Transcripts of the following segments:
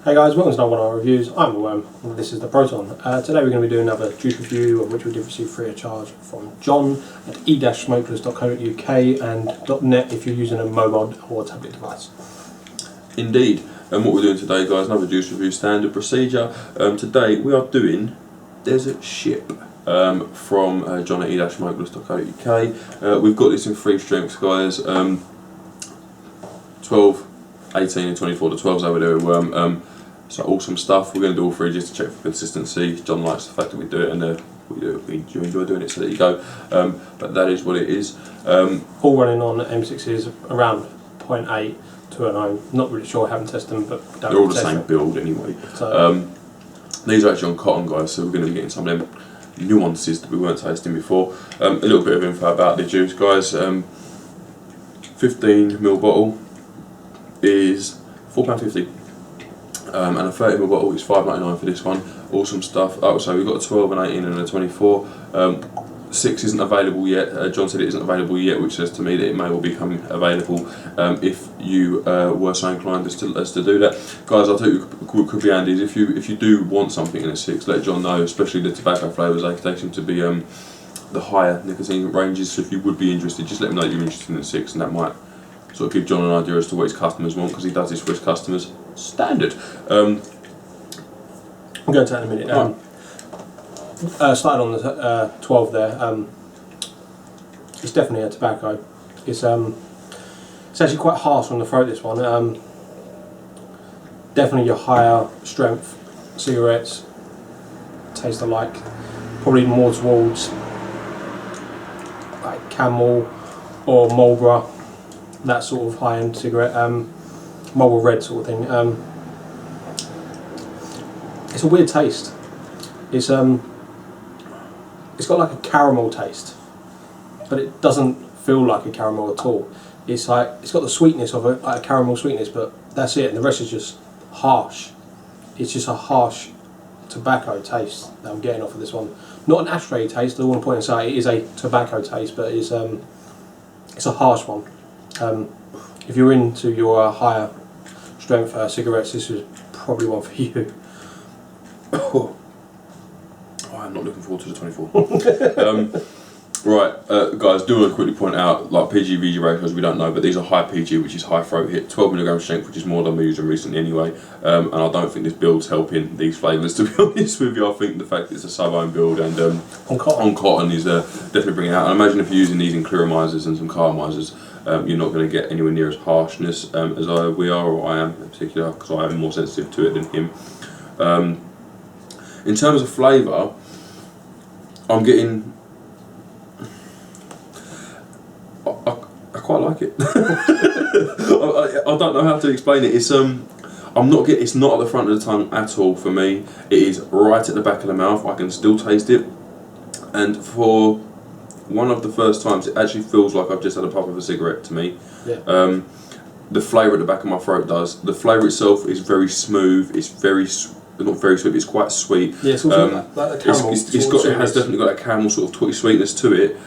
Hey guys, welcome to another one of our reviews. I'm the Worm, and this is the Proton. Today we're going to be doing another juice review, of which we did receive free of charge from John at e-smokeless.co.uk and .net if you're using a mobile or tablet device. Indeed, and what we're doing today, guys, another juice review, standard procedure. Today we are doing Desert Ship from John at e-smokeless.co.uk. We've got this in 3 strengths, guys, 12, 18 and 24. The 12's over there with Worm. So awesome stuff. We're going to do all 3 just to check for consistency. John likes the fact that we do it, and we enjoy doing it, so there you go. But that is what it is. All running on M6s around 0.8 to an I'm not really sure, I haven't tested them, but they're all the same build anyway. So, these are actually on cotton, guys, so we're going to be getting some of them nuances that we weren't tasting before. A little bit of info about the juice, guys. 15ml bottle is £4.50. And a 30ml bottle is £5.99 for this one. Awesome stuff. Oh, so we've got a 12, an 18 and a 24. 6 isn't available yet. John said it isn't available yet, which says to me that it may well become available if you were so inclined as to do that. Guys, I'll tell you what could be handy is if you do want something in a 6, let John know, especially the tobacco flavours. They seem to be the higher nicotine ranges, so if you would be interested, just let him know that you're interested in a 6, and that might sort of give John an idea as to what his customers want, because he does this for his customers. Standard. I'm going to that in a minute. Starting on the 12 there, it's definitely a tobacco. It's actually quite harsh on the throat, this one. Definitely your higher strength cigarettes taste alike, probably more towards like Camel or Marlboro, that sort of high-end cigarette, Marlboro Red sort of thing. It's a weird taste. It's got like a caramel taste, but it doesn't feel like a caramel at all. It's like it's got the sweetness of it, like a caramel sweetness, but that's it. And the rest is just harsh. It's just a harsh tobacco taste that I'm getting off of this one. Not an ashtray taste. I want to point this out. It is a tobacco taste, but it's a harsh one. If you're into your higher strength cigarettes, this is probably one for you. Oh, I'm not looking forward to the 24. Right, guys, do want to quickly point out, like PG-VG ratios, we don't know, but these are high PG, which is high throat hit, 12mg strength, which is more than we're using recently anyway. And I don't think this build's helping these flavours, to be honest with you. I think the fact that it's a sub-ohm build and on cotton is definitely bringing it out. And imagine if you're using these in clearomisers and some caramelisers, you're not going to get anywhere near as harshness as we are, or I am in particular, because I am more sensitive to it than him. In terms of flavour, I'm getting. I quite like it. I don't know how to explain it. It's It's not at the front of the tongue at all for me. It is right at the back of the mouth. I can still taste it, and for one of the first times, it actually feels like I've just had a puff of a cigarette to me. Yeah. The flavour at the back of my throat does. The flavour itself is very smooth. It's not very sweet, but it's quite sweet. Yeah, it's also like a caramel. It has definitely got a caramel sort of twitty sweetness to it,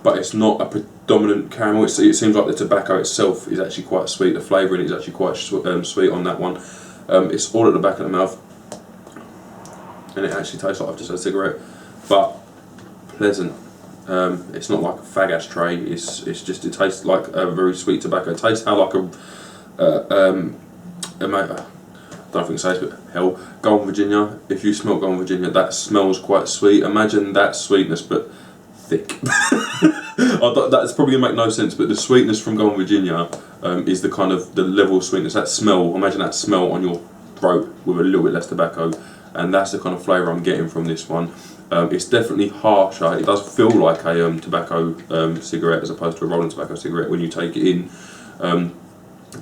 but it's not a predominant caramel. It seems like the tobacco itself is actually quite sweet. The flavour in it is actually quite sweet on that one. It's all at the back of the mouth, and it actually tastes like I've just had a cigarette, but pleasant. It's not like a fag ashtray. It tastes like a very sweet tobacco. It tastes how like I don't think so, but hell, Golden Virginia. If you smell Golden Virginia, that smells quite sweet. Imagine that sweetness, but thick. That's probably gonna make no sense, but the sweetness from Golden Virginia is the kind of the level of sweetness. That smell. Imagine that smell on your throat with a little bit less tobacco, and that's the kind of flavour I'm getting from this one. It's definitely harsher. It does feel like a tobacco cigarette as opposed to a rolling tobacco cigarette when you take it in.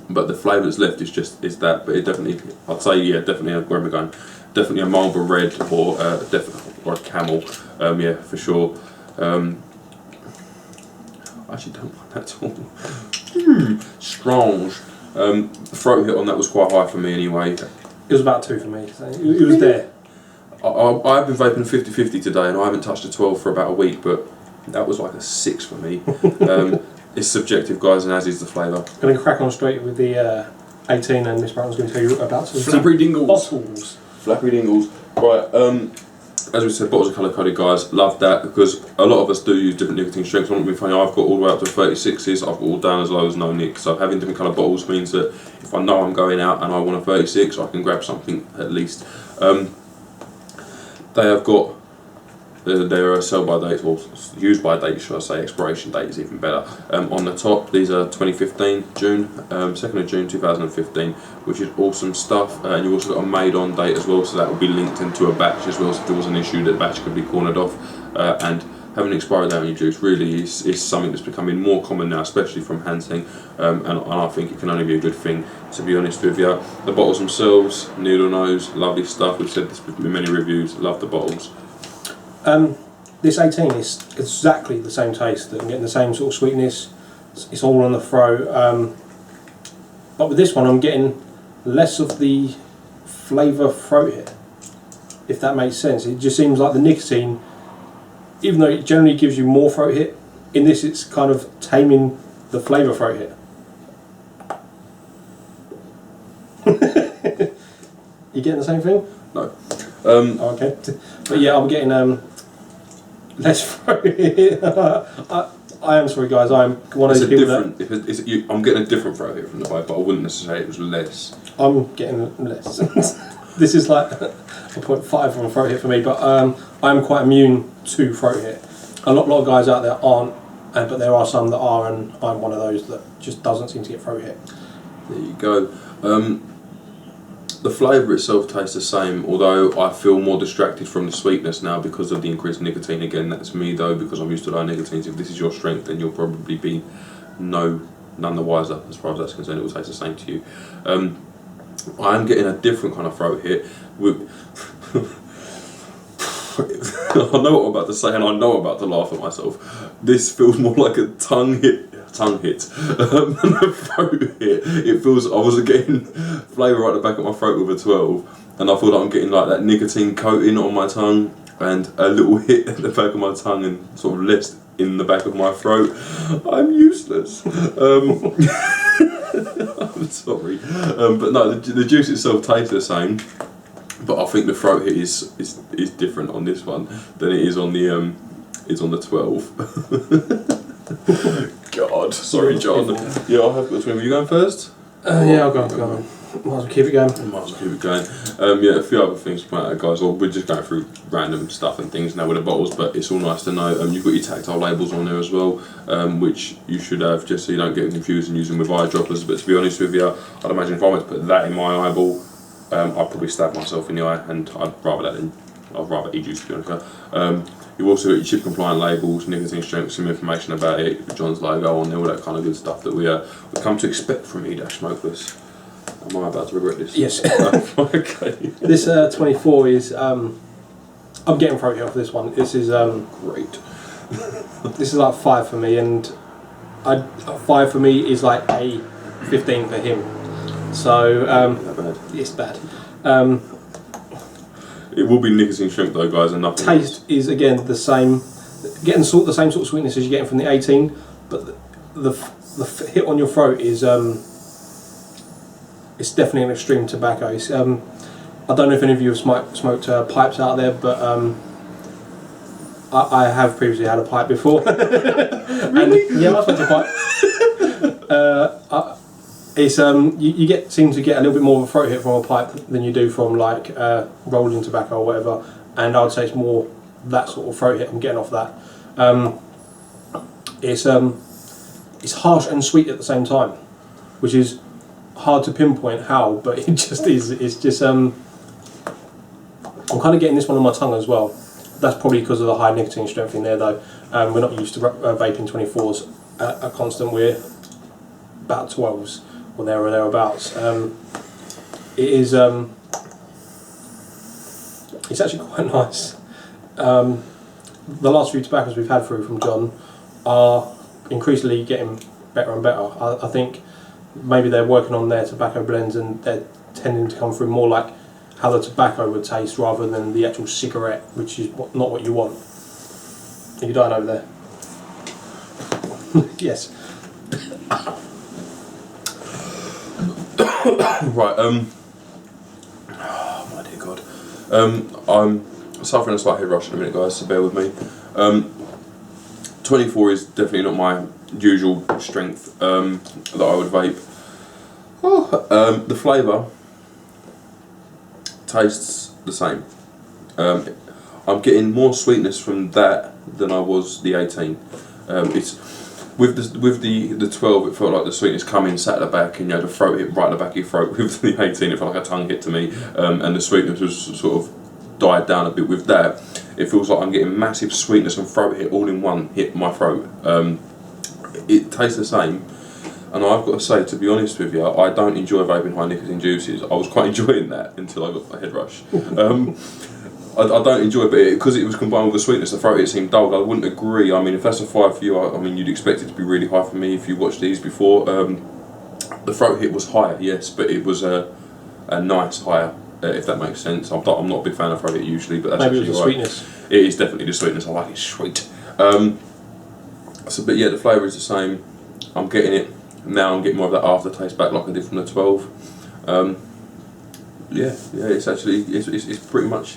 But the flavour that's left is that. But it definitely, I'd say, yeah, definitely. Where am I going? Definitely a Marlboro Red or a Camel. Yeah, for sure. I actually don't like that at all. Strange. The throat hit on that was quite high for me anyway. It was about 2 for me. So it was there. I've been vaping 50-50 today, and I haven't touched a 12 for about a week, but that was like a 6 for me. It's subjective, guys, and as is the flavour. I'm going to crack on straight with the 18, and Miss Brown's going to tell you about some Flappy Dingles. bottles. Flappy Dingles. Right, as we said, bottles are colour coded, guys. Love that, because a lot of us do use different nicotine strengths. I want to be funny, I've got all the way up to 36s, I've got all down as low as no nic. So having different colour bottles means that if I know I'm going out and I want a 36, I can grab something at least. They have got their sell by date, or use by date, should I say, expiration date is even better. On the top, these are 2015 June, 2nd of June 2015, which is awesome stuff. And you've also got a made on date as well, so that will be linked into a batch as well. So if there was an issue, that batch could be cornered off. And having an expiry date on your juice really is something that's becoming more common now, especially from Hangsen. And I think it can only be a good thing, to be honest with you. The bottles themselves, needle nose, lovely stuff. We've said this in many reviews. Love the bottles. This 18 is exactly the same taste. I'm getting the same sort of sweetness. It's all on the throat. But with this one, I'm getting less of the flavour throat hit, if that makes sense. It just seems like the nicotine, even though it generally gives you more throat hit, in this it's kind of taming the flavour throat hit. You getting the same thing? No. Okay. But yeah, I'm getting less throat hit. I am sorry, guys. I'm one of those people that I'm getting a different throat hit from the pipe, but I wouldn't necessarily say it was less. I'm getting less. This is like a 0.5 on throat hit for me, but I'm quite immune to throat hit. A lot of guys out there aren't, but there are some that are, and I'm one of those that just doesn't seem to get throat hit. There you go. The flavour itself tastes the same, although I feel more distracted from the sweetness now because of the increased nicotine. Again, that's me though, because I'm used to low nicotines. If this is your strength, then you'll probably be none the wiser as far as that's concerned. It will taste the same to you. I am getting a different kind of throat hit. I know what I'm about to say, and I know I'm about to laugh at myself. This feels more like a tongue hit than a throat hit. It feels, I was getting flavour right at the back of my throat with a 12, and I feel like I'm getting like that nicotine coating on my tongue and a little hit at the back of my tongue and sort of less in the back of my throat. I'm useless. I'm sorry, but no, the juice itself tastes the same. But I think the throat hit is different on this one than it is on the 12. God, sorry, John. Yeah, I'll have the twin. Were you going first? Yeah, I'll go. Might as well keep it going. Might as well keep it going. Yeah, a few other things to point out, guys. Well, we're just going through random stuff and things now with the bottles, but it's all nice to know. You've got your tactile labels on there as well, which you should have just so you don't get confused and use them with eyedroppers. But to be honest with you, I'd imagine if I went to put that in my eyeball, I'd probably stab myself in the eye, and I'd rather eat juice, to be honest with you. You've also got your chip compliant labels, nicotine strength, some information about it, John's logo on there, all that kind of good stuff that we come to expect from e-smokeless. Am I about to regret this? Yes. Okay. This 24 is I'm getting throat hit off this one. This is great. This is like 5 for me, and 5 for me is like a 15 for him. So Not bad. it's bad. It will be nicotine strength though, guys, and nothing Taste else. is again the same, getting the same sort of sweetness as you're getting from the 18, but the hit on your throat is it's definitely an extreme tobacco. It's, I don't know if any of you have smoked pipes out there, but I have previously had a pipe before. Really? And, yeah, I smoked a pipe. It's you seem to get a little bit more of a throat hit from a pipe than you do from like rolling tobacco or whatever, and I would say it's more that sort of throat hit I'm getting off that. It's harsh and sweet at the same time, which is hard to pinpoint how, but it just is. It's just I'm kind of getting this one on my tongue as well. That's probably because of the high nicotine strength in there though. We're not used to vaping 24s at a constant. We're about 12s. Or there or thereabouts. It is. It's actually quite nice. The last few tobaccos we've had through from John are increasingly getting better and better. I think maybe they're working on their tobacco blends and they're tending to come through more like how the tobacco would taste rather than the actual cigarette, which is not what you want. Are you dying over there? Yes. Right. Oh my dear God. I'm suffering a slight head rush in a minute, guys. So bear with me. 24 is definitely not my usual strength that I would vape. The flavour tastes the same. I'm getting more sweetness from that than I was the 18. It's with the 12. It felt like the sweetness coming sat at the back, and you had a throat hit right at the back of your throat. With the 18, it felt like a tongue hit to me, and the sweetness was sort of died down a bit. With that, it feels like I'm getting massive sweetness and throat hit all in one hit my throat. It tastes the same. And I've got to say, to be honest with you, I don't enjoy vaping high nicotine juices. I was quite enjoying that until I got my head rush. I don't enjoy it, but because it was combined with the sweetness, the throat it seemed dulled. I wouldn't agree. I mean, if that's a 5 for you, I mean, you'd expect it to be really high for me if you watched these before. The throat hit was higher, yes, but it was a nice higher, if that makes sense. I'm not a big fan of throat hit usually, but that's maybe actually it was the sweetness. It is definitely the sweetness. I like it sweet. But yeah, the flavour is the same. I'm getting it. Now I'm getting more of that aftertaste back like I did from the 12. Yeah, it's actually it's pretty much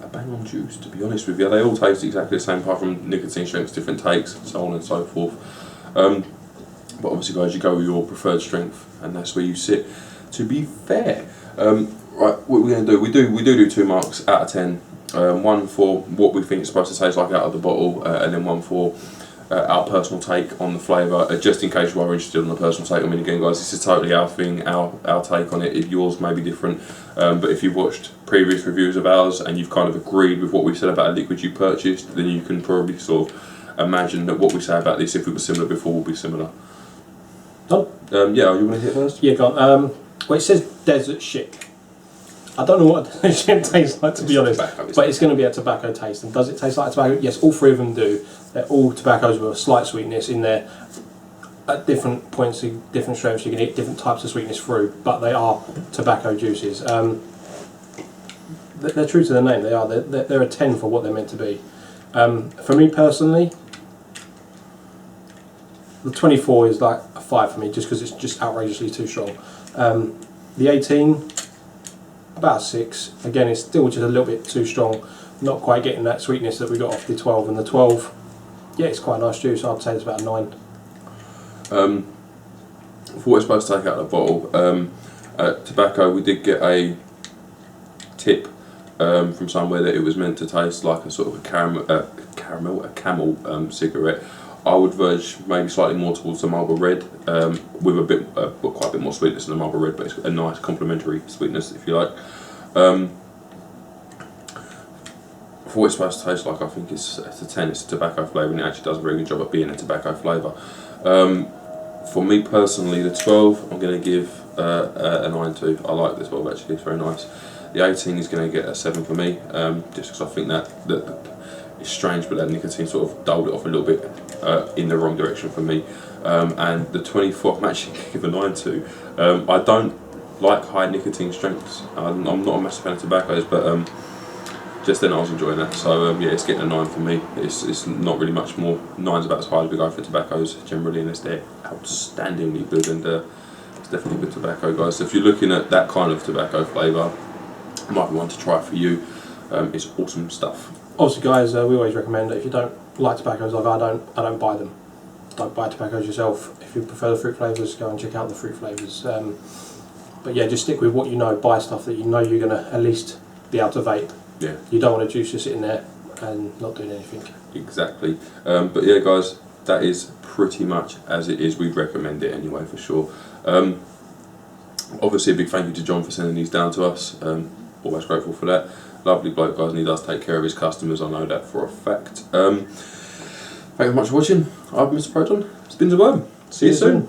a bang on juice, to be honest with you. They all taste exactly the same apart from nicotine strengths, different takes, so on and so forth. But obviously, guys, you go with your preferred strength, and that's where you sit. To be fair, right, what we're going to do? We do 2 marks out of 10. One for what we think it's supposed to taste like out of the bottle, and then one for our personal take on the flavour, just in case you are interested in the personal take. I mean, again, guys, this is totally our thing, our take on it. If yours may be different, but if you've watched previous reviews of ours and you've kind of agreed with what we said about a liquid you purchased, then you can probably sort of imagine that what we say about this, if it was similar before, will be similar. Done? Yeah, you want to hit first? Yeah, go on. Well, it says desert shit. I don't know what desert shit tastes like, to be honest, but it's going to be a tobacco taste. And does it taste like tobacco? Yes, all 3 of them do. They're all tobaccos with a slight sweetness in there. At different points, different strengths, you can eat different types of sweetness through, but they are tobacco juices. They're true to their name. They are. They're a 10 for what they're meant to be. For me personally, the 24 is like a 5 for me, just because it's just outrageously too strong. The 18, about a 6. Again, it's still just a little bit too strong. Not quite getting that sweetness that we got off the 12. And the 12, yeah, it's quite a nice juice. I'd say it's about a 9. For what it's supposed to take out of the bottle, tobacco, we did get a tip from somewhere that it was meant to taste like a sort of a camel cigarette. I would verge maybe slightly more towards the Marlboro Red, with a bit, quite a bit more sweetness than the Marlboro Red, but it's a nice complementary sweetness, if you like. For what it's supposed to taste like, I think it's a 10. It's a tobacco flavour, and it actually does a very good job at being a tobacco flavour. For me personally, the 12 I'm going to give a 9 to. I like the 12 actually, it's very nice. The 18 is going to get a 7 for me, just because I think that it's strange, but that nicotine sort of dulled it off a little bit in the wrong direction for me. And the 24 I'm actually going to give a 9 to. I don't like high nicotine strengths. I'm not a massive fan of tobaccos, but just then I was enjoying that. So yeah, it's getting a 9 for me. It's not really much more. 9's about as high as we go for tobaccos generally, unless they're outstandingly good, and it's definitely good tobacco, guys. So if you're looking at that kind of tobacco flavour, might be one to try for you. It's awesome stuff. Obviously, guys, we always recommend that if you don't like tobaccos like I don't buy them. Don't buy tobaccos yourself. If you prefer the fruit flavours, go and check out the fruit flavours. But yeah, just stick with what you know. Buy stuff that you know you're going to at least be able to vape. Yeah. You don't want a juice just sitting there and not doing anything. Exactly. But yeah, guys, that is pretty much as it is. We'd recommend it anyway, for sure. Obviously, a big thank you to John for sending these down to us. Always grateful for that. Lovely bloke, guys, and he does take care of his customers. I know that for a fact. Thank you very much for watching. I've been Mr. Proton. It's been the worm. See you soon.